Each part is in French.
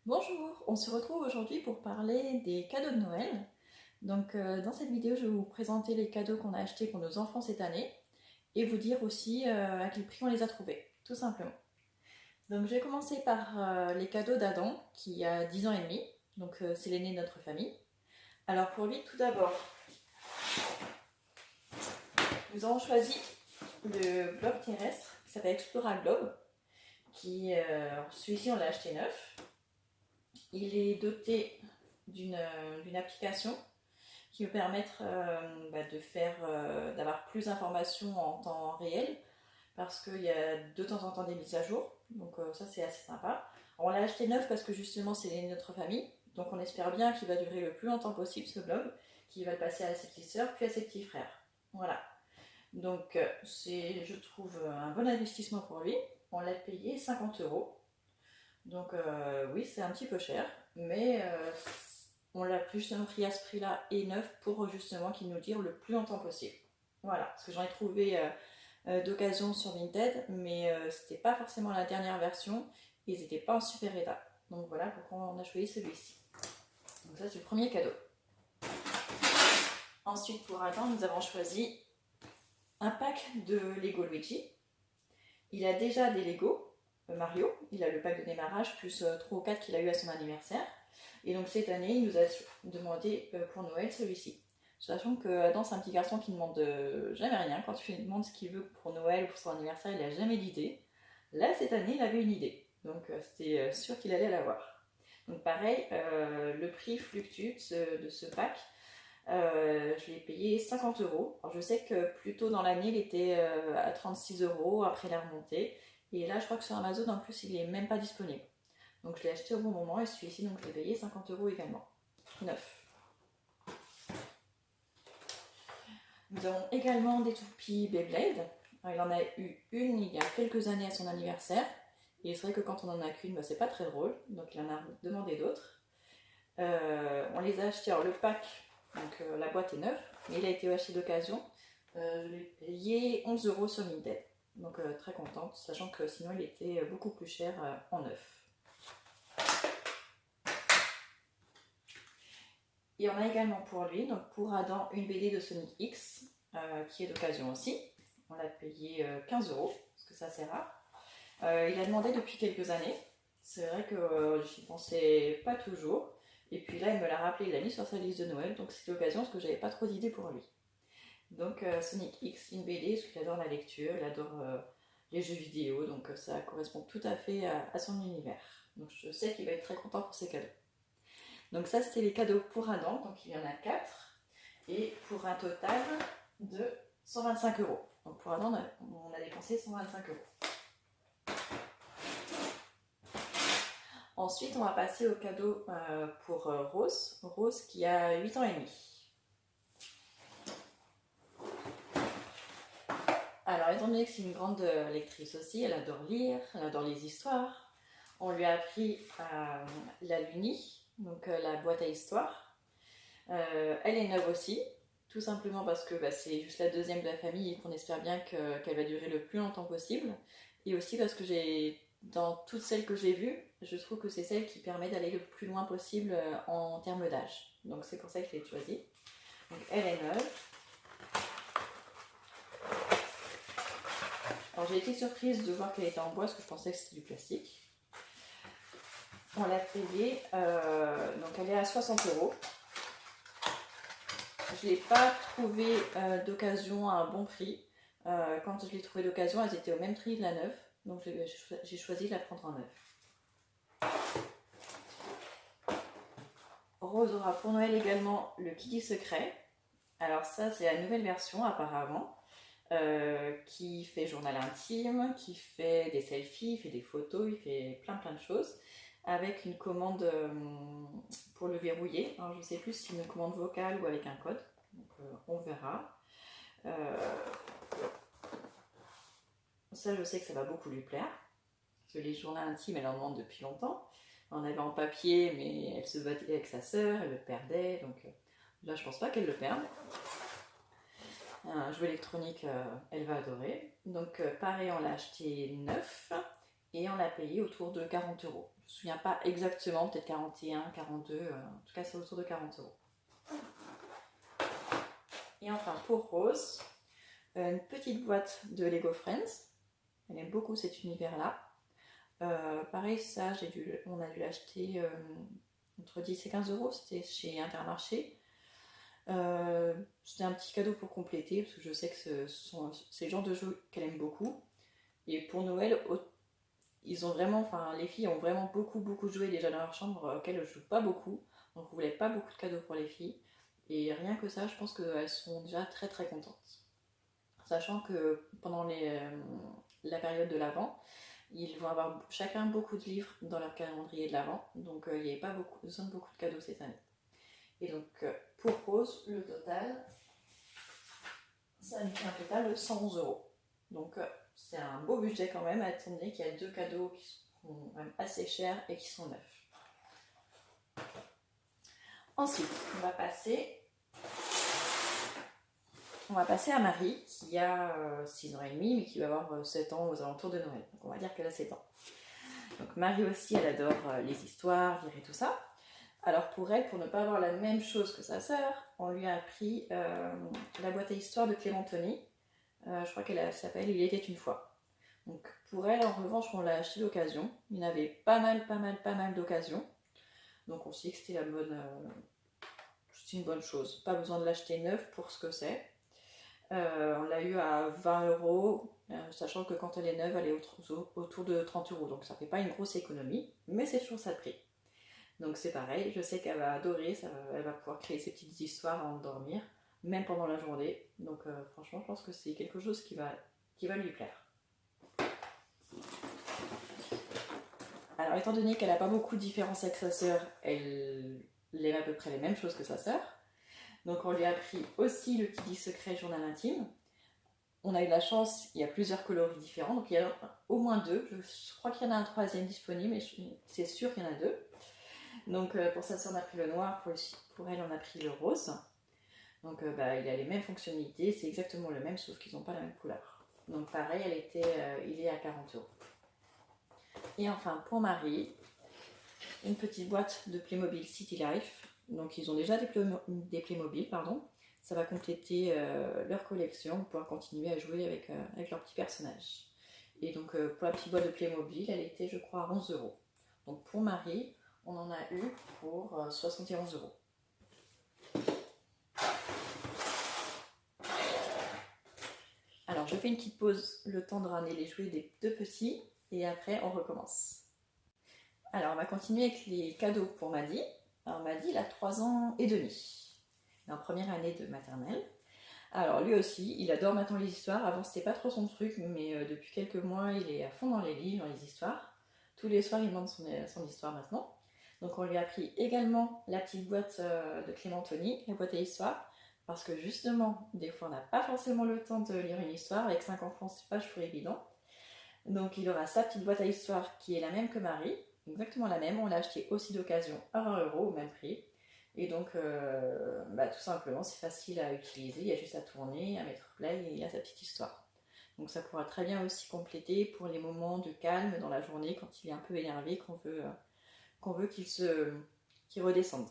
Bonjour, on se retrouve aujourd'hui pour parler des cadeaux de Noël. Donc dans cette vidéo, je vais vous présenter les cadeaux qu'on a achetés pour nos enfants cette année et vous dire aussi à quel prix on les a trouvés, tout simplement. Donc je vais commencer par les cadeaux d'Adam qui a 10 ans et demi, donc c'est l'aîné de notre famille. Alors pour lui, tout d'abord, nous avons choisi le globe terrestre qui s'appelle Explora Globe, celui-ci on l'a acheté neuf. Il est doté d'une application qui va permettre d'avoir plus d'informations en temps réel parce qu'il y a de temps en temps des mises à jour. Donc ça c'est assez sympa. On l'a acheté neuf parce que justement c'est notre famille. Donc on espère bien qu'il va durer le plus longtemps possible ce globe, qu'il va le passer à ses petites sœurs puis à ses petits frères. Voilà. Donc c'est, je trouve, un bon investissement pour lui. On l'a payé 50 €. Donc oui, c'est un petit peu cher, mais on l'a justement pris à ce prix-là et neuf pour justement qu'il nous dure le plus longtemps possible. Voilà, parce que j'en ai trouvé d'occasion sur Vinted, mais c'était pas forcément la dernière version, et ils n'étaient pas en super état. Donc voilà pourquoi on a choisi celui-ci. Donc ça c'est le premier cadeau. Ensuite pour Adam, nous avons choisi un pack de Lego Luigi. Il a déjà des Lego Mario, il a le pack de démarrage plus 3 ou 4 qu'il a eu à son anniversaire. Et donc cette année, il nous a demandé pour Noël celui-ci. Sachant que Adam, c'est un petit garçon qui ne demande jamais rien. Quand tu lui demandes ce qu'il veut pour Noël ou pour son anniversaire, il n'a jamais d'idée. Là, cette année, il avait une idée. Donc c'était sûr qu'il allait l'avoir. Donc pareil, le prix fluctue de ce pack. Je l'ai payé 50 €. Alors je sais que plus tôt dans l'année, il était à 36 €, après la remontée. Et là, je crois que sur Amazon, en plus, il n'est même pas disponible. Donc je l'ai acheté au bon moment et celui-ci, donc je l'ai payé 50 € également. Neuf. Nous avons également des toupies Beyblade. Alors, il en a eu une il y a quelques années à son anniversaire. Et c'est vrai que quand on en a qu'une, c'est pas très drôle. Donc il en a demandé d'autres. On les a achetés. Alors le pack, donc la boîte est neuve, mais il a été acheté d'occasion. Je l'ai payé 11 € sur Vinted. Donc très contente, sachant que sinon il était beaucoup plus cher en neuf. Et on a également pour lui, donc pour Adam, une BD de Sonic X, qui est d'occasion aussi. On l'a payé 15 €, parce que ça c'est rare. Il a demandé depuis quelques années. C'est vrai que j'y pensais pas toujours. Et puis là, il me l'a rappelé, il l'a mis sur sa liste de Noël, donc c'était l'occasion parce que j'avais pas trop d'idées pour lui. Donc Sonic X, une BD, parce qu'il adore la lecture, il adore les jeux vidéo, donc ça correspond tout à fait à son univers. Donc je sais qu'il va être très content pour ses cadeaux. Donc ça, c'était les cadeaux pour Adam, donc il y en a 4, et pour un total de 125 €. Donc pour Adam, on a dépensé 125 €. Ensuite, on va passer au cadeau pour Rose. Rose qui a 8 ans et demi. Alors, étant donné que c'est une grande lectrice aussi, elle adore lire, elle adore les histoires. On lui a appris la Luni, donc la boîte à histoire. Elle est neuve aussi, tout simplement parce que c'est juste la deuxième de la famille et qu'on espère bien qu'elle va durer le plus longtemps possible. Et aussi parce que dans toutes celles que j'ai vues, je trouve que c'est celle qui permet d'aller le plus loin possible en termes d'âge. Donc c'est pour ça que je l'ai choisie. Donc elle est neuve. Alors j'ai été surprise de voir qu'elle était en bois parce que je pensais que c'était du plastique. On l'a payée, donc elle est à 60 €. Je ne l'ai pas trouvée d'occasion à un bon prix. Quand je l'ai trouvée d'occasion, elles étaient au même prix de la neuve. Donc j'ai choisi de la prendre en neuf. Rose aura pour Noël également le Kitty secret. Alors ça, c'est la nouvelle version apparemment. Qui fait journal intime, qui fait des selfies, il fait des photos, il fait plein de choses, avec une commande pour le verrouiller. Alors je ne sais plus si c'est une commande vocale ou avec un code, donc on verra. Ça, je sais que ça va beaucoup lui plaire, parce que les journaux intimes, elle en demande depuis longtemps. On avait en papier, mais elle se battait avec sa sœur, elle le perdait, donc là je pense pas qu'elle le perde. Un jeu électronique, elle va adorer. Donc pareil, on l'a acheté neuf et on l'a payé autour de 40 €. me souviens pas exactement, peut-être 41, 42, en tout cas c'est autour de 40 euros. Et enfin pour Rose, une petite boîte de Lego Friends. Elle aime beaucoup cet univers-là. Pareil, ça, on a dû l'acheter entre 10 et 15 euros, c'était chez Intermarché. C'était un petit cadeau pour compléter, parce que je sais que c'est le genre de jeu qu'elle aime beaucoup. Et pour Noël, ils ont vraiment, enfin, les filles ont vraiment beaucoup de jouets déjà dans leur chambre, auxquels je joue pas beaucoup. Donc on voulait pas beaucoup de cadeaux pour les filles. Et rien que ça, je pense qu'elles sont déjà très contentes. Sachant que pendant la période de l'Avent, ils vont avoir chacun beaucoup de livres dans leur calendrier de l'Avent, donc il n'y avait pas besoin de beaucoup de cadeaux cette année. Et donc pour Rose, le total, ça nous fait un total de 111 euros. Donc c'est un beau budget quand même, à étant donné qu'il y a 2 cadeaux qui sont même assez chers et qui sont neufs. Ensuite, on va passer à Marie, qui a 6 ans et demi, mais qui va avoir 7 ans aux alentours de Noël. Donc on va dire qu'elle a 7 ans. Donc Marie aussi, elle adore les histoires, lire et tout ça. Alors pour elle, pour ne pas avoir la même chose que sa sœur, on lui a pris la boîte à histoires de Clémentoni. Je crois qu'elle s'appelle Il était une fois. Donc pour elle, en revanche, on l'a acheté d'occasion. Il y en avait pas mal d'occasions. Donc on s'est dit que c'était une bonne chose. Pas besoin de l'acheter neuf pour ce que c'est. On l'a eu à 20 euros, sachant que quand elle est neuve, elle est autour de 30 euros. Donc ça fait pas une grosse économie, mais c'est toujours ça de prix. Donc c'est pareil, je sais qu'elle va adorer, elle va pouvoir créer ses petites histoires avant de dormir, même pendant la journée. Donc franchement, je pense que c'est quelque chose qui va lui plaire. Alors étant donné qu'elle n'a pas beaucoup de différence avec sa sœur, elle aime à peu près les mêmes choses que sa sœur. Donc on lui a pris aussi le Kiddy Secret Journal Intime. On a eu la chance, il y a plusieurs coloris différents, donc il y a au moins 2. Je crois qu'il y en a un 3e disponible, mais c'est sûr qu'il y en a 2. Donc pour sa sœur on a pris le noir, pour elle on a pris le rose. Donc il a les mêmes fonctionnalités, c'est exactement le même, sauf qu'ils n'ont pas la même couleur. Donc pareil, il est à 40 euros. Et enfin pour Marie, une petite boîte de Playmobil City Life. Donc ils ont déjà des Playmobil, pardon. Ça va compléter leur collection pour pouvoir continuer à jouer avec leurs petits personnages. Et donc pour la petite boîte de Playmobil, elle était je crois à 11 euros. Donc pour Marie, on en a eu pour 71 euros. Alors je fais une petite pause, le temps de ramener les jouets des 2 petits, et après on recommence. Alors on va continuer avec les cadeaux pour Maddy. Alors Maddy, il a 3 ans et demi. Il est en première année de maternelle. Alors lui aussi, il adore maintenant les histoires. Avant c'était pas trop son truc, mais depuis quelques mois, il est à fond dans les livres, dans les histoires. Tous les soirs, il demande son histoire maintenant. Donc on lui a pris également la petite boîte de Clémentoni, la boîte à histoire, parce que justement, des fois on n'a pas forcément le temps de lire une histoire, avec 5 enfants c'est pas toujours évident. Donc il aura sa petite boîte à histoire qui est la même que Marie, exactement la même, on l'a acheté aussi d'occasion à 20 euros au même prix. Et donc tout simplement c'est facile à utiliser, il y a juste à tourner, à mettre play et il y a sa petite histoire. Donc ça pourra très bien aussi compléter pour les moments de calme dans la journée quand il est un peu énervé, qu'on veut qu'il redescende.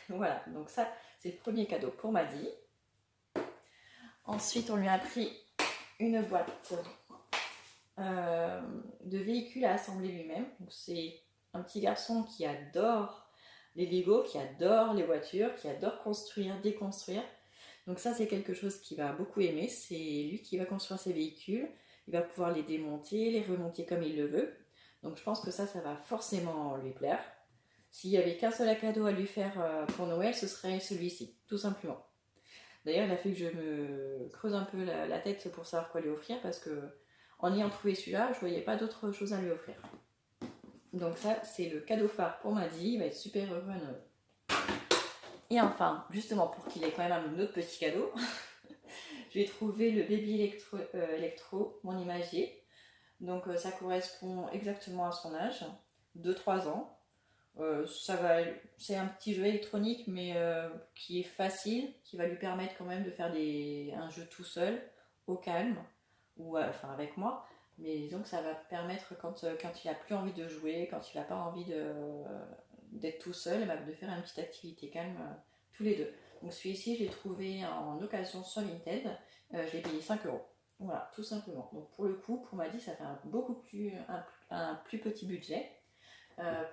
Voilà, donc ça c'est le premier cadeau pour Maddy. Ensuite on lui a pris une boîte de véhicules à assembler lui-même. Donc c'est un petit garçon qui adore les Lego, qui adore les voitures, qui adore construire, déconstruire. Donc ça c'est quelque chose qu'il va beaucoup aimer. C'est lui qui va construire ses véhicules. Il va pouvoir les démonter, les remonter comme il le veut. Donc je pense que ça va forcément lui plaire. S'il n'y avait qu'un seul cadeau à lui faire pour Noël, ce serait celui-ci, tout simplement. D'ailleurs, il a fait que je me creuse un peu la tête pour savoir quoi lui offrir, parce que en ayant trouvé celui-là, je ne voyais pas d'autre chose à lui offrir. Donc ça, c'est le cadeau phare pour Maddy, il va être super heureux à Noël. Et enfin, justement, pour qu'il ait quand même un autre petit cadeau, j'ai trouvé le Baby Electro, mon imagier. Donc ça correspond exactement à son âge, 2-3 ans. C'est un petit jeu électronique, mais qui est facile, qui va lui permettre quand même de faire un jeu tout seul, au calme, ou avec moi. Mais disons que ça va permettre quand il n'a plus envie de jouer, quand il n'a pas envie d'être tout seul, de faire une petite activité calme tous les deux. Donc celui-ci, je l'ai trouvé en occasion sur Vinted, je l'ai payé 5 €. Voilà, tout simplement. Donc pour le coup, pour Maddy, ça fait un plus petit budget.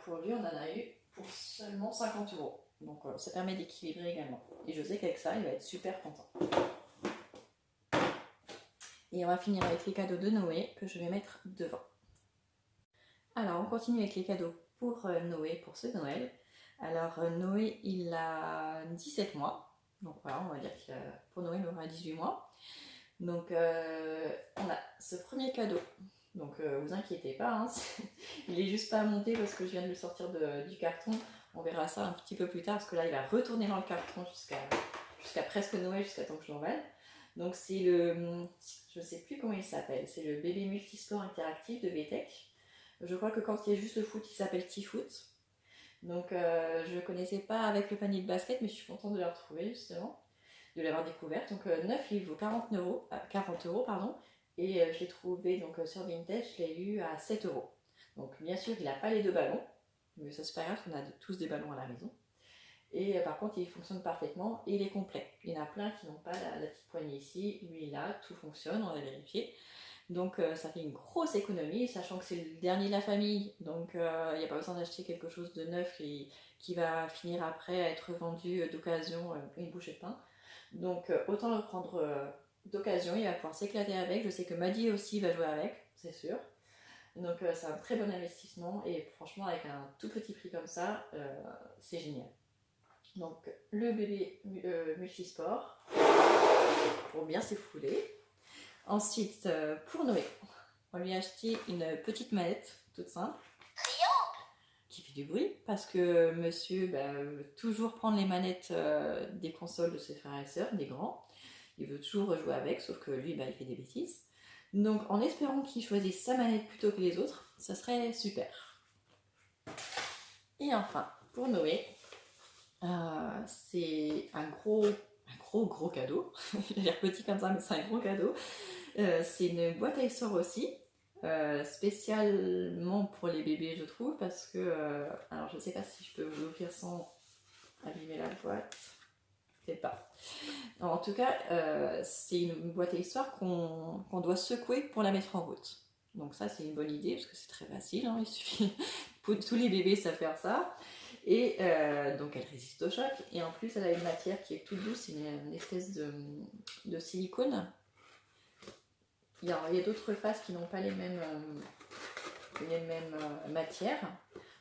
Pour lui, on en a eu pour seulement 50 €. Donc ça permet d'équilibrer également. Et je sais qu'avec ça, il va être super content. Et on va finir avec les cadeaux de Noé que je vais mettre devant. Alors, on continue avec les cadeaux pour Noé, pour ce Noël. Alors, Noé, il a 17 mois. Donc voilà, on va dire que pour Noël, il aura 18 mois. Donc, on a ce premier cadeau. Donc, vous inquiétez pas, hein, il est juste pas monté parce que je viens de le sortir du carton. On verra ça un petit peu plus tard parce que là, il va retourner dans le carton jusqu'à presque Noël, jusqu'à temps que je l'emballe. Donc, c'est je sais plus comment il s'appelle, c'est le bébé multisport interactif de VTech. Je crois que quand il y a juste le foot, il s'appelle T-Foot. Donc, je ne connaissais pas avec le panier de basket, mais je suis contente de le retrouver justement, de l'avoir découverte. Donc, neuf, il vaut 40 €, pardon. Et je l'ai trouvé donc, sur Vintage, je l'ai eu à 7 €. Donc, bien sûr, il n'a pas les deux ballons, mais ça, c'est pas grave, on a tous des ballons à la maison. Et par contre, il fonctionne parfaitement et il est complet. Il y en a plein qui n'ont pas la petite poignée ici. Lui, là, tout fonctionne, on a vérifié. Donc ça fait une grosse économie, sachant que c'est le dernier de la famille, donc il n'y a pas besoin d'acheter quelque chose de neuf qui va finir après à être vendu d'occasion, une bouchée de pain. Donc autant le prendre d'occasion, il va pouvoir s'éclater avec. Je sais que Maddy aussi va jouer avec, c'est sûr. Donc c'est un très bon investissement et franchement avec un tout petit prix comme ça, c'est génial. Donc le bébé multisport pour bien s'effouler. Ensuite, pour Noé, on lui a acheté une petite manette toute simple qui fait du bruit parce que monsieur veut toujours prendre les manettes des consoles de ses frères et sœurs, des grands. Il veut toujours jouer avec, sauf que lui, il fait des bêtises. Donc, en espérant qu'il choisisse sa manette plutôt que les autres, ça serait super. Et enfin, pour Noé, c'est un gros cadeau. Il a l'air petit comme ça, mais c'est un gros cadeau. C'est une boîte à histoire aussi, spécialement pour les bébés, je trouve, parce que, alors je sais pas si je peux vous l'ouvrir sans abîmer la boîte, peut-être pas. En tout cas, c'est une boîte à histoire qu'on doit secouer pour la mettre en route. Donc ça, c'est une bonne idée, parce que c'est très facile, hein, il suffit, tous les bébés savent faire ça. Et donc elle résiste au choc, et en plus elle a une matière qui est toute douce, c'est une espèce de silicone. Il y a d'autres faces qui n'ont pas les mêmes matières.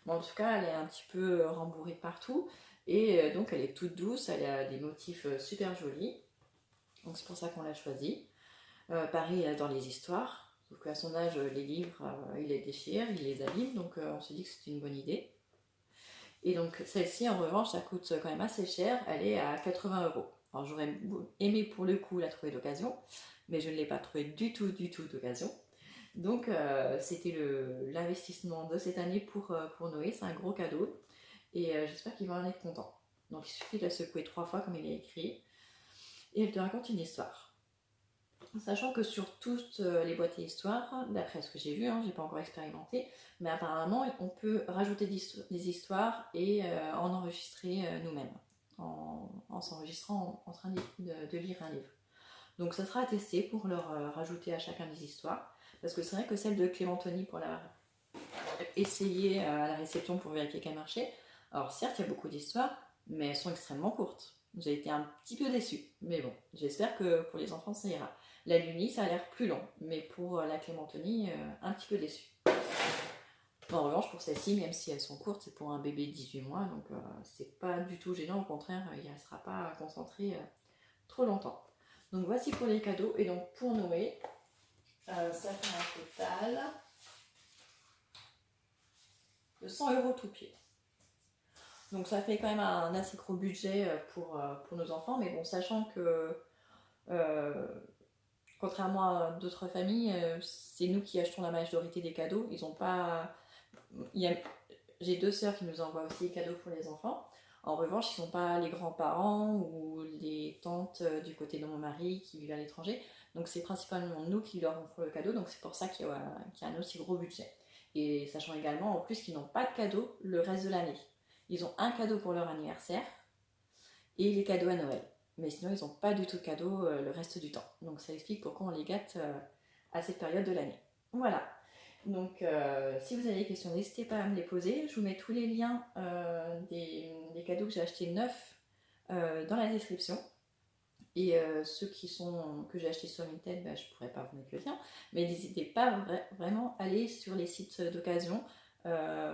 Mais en tout cas, elle est un petit peu rembourrée partout. Et donc, elle est toute douce. Elle a des motifs super jolis. Donc, c'est pour ça qu'on l'a choisie. Pareil, elle adore les histoires. Donc, à son âge, les livres, il les déchire, il les abîme. Donc, on s'est dit que c'était une bonne idée. Et donc, celle-ci, en revanche, ça coûte quand même assez cher. Elle est à 80 €. Alors, j'aurais aimé pour le coup la trouver d'occasion, mais je ne l'ai pas trouvée du tout d'occasion. Donc c'était l'investissement de cette année pour Noé, c'est un gros cadeau et j'espère qu'il va en être content. Donc il suffit de la secouer 3 fois comme il est écrit et elle te raconte une histoire. Sachant que sur toutes les boîtes et histoires, d'après ce que j'ai vu, hein, j'ai pas encore expérimenté, mais apparemment on peut rajouter des histoires et en enregistrer nous-mêmes, en s'enregistrant en train de lire un livre. Donc ça sera à tester pour leur rajouter à chacun des histoires. Parce que c'est vrai que celle de Clémentoni, pour la essayer à la réception pour vérifier qu'elle marchait, alors certes il y a beaucoup d'histoires, mais elles sont extrêmement courtes. J'ai été un petit peu déçue, mais bon, j'espère que pour les enfants ça ira. La Luni, ça a l'air plus long, mais pour la Clémentoni, un petit peu déçue. En revanche, pour celle-ci, même si elles sont courtes, c'est pour un bébé de 18 mois, donc c'est pas du tout gênant, au contraire, il ne restera pas concentré trop longtemps. Donc voici pour les cadeaux, et donc pour Noé, ça fait un total de 100 € tout pied. Donc ça fait quand même un assez gros budget pour nos enfants, mais bon, sachant que contrairement à d'autres familles, c'est nous qui achetons la majorité des cadeaux. Ils ont pas. J'ai 2 sœurs qui nous envoient aussi des cadeaux pour les enfants. En revanche, ils ne sont pas les grands-parents ou les tantes du côté de mon mari qui vivent à l'étranger. Donc c'est principalement nous qui leur offrons le cadeau, donc c'est pour ça qu'il y a un aussi gros budget. Et sachant également en plus qu'ils n'ont pas de cadeau le reste de l'année. Ils ont un cadeau pour leur anniversaire et les cadeaux à Noël. Mais sinon ils n'ont pas du tout de cadeau le reste du temps. Donc ça explique pourquoi on les gâte à cette période de l'année. Voilà. Donc si vous avez des questions, n'hésitez pas à me les poser. Je vous mets tous les liens des cadeaux que j'ai achetés neufs dans la description. Et ceux que j'ai achetés sur Vinted, je ne pourrais pas vous mettre le lien. Mais n'hésitez pas vraiment à aller sur les sites d'occasion.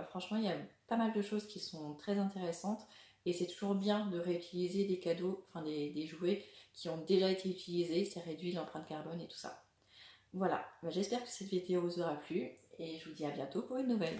Franchement, il y a pas mal de choses qui sont très intéressantes. Et c'est toujours bien de réutiliser des cadeaux, enfin des jouets qui ont déjà été utilisés. Ça réduit l'empreinte carbone et tout ça. Voilà, j'espère que cette vidéo vous aura plu. Et je vous dis à bientôt pour une nouvelle.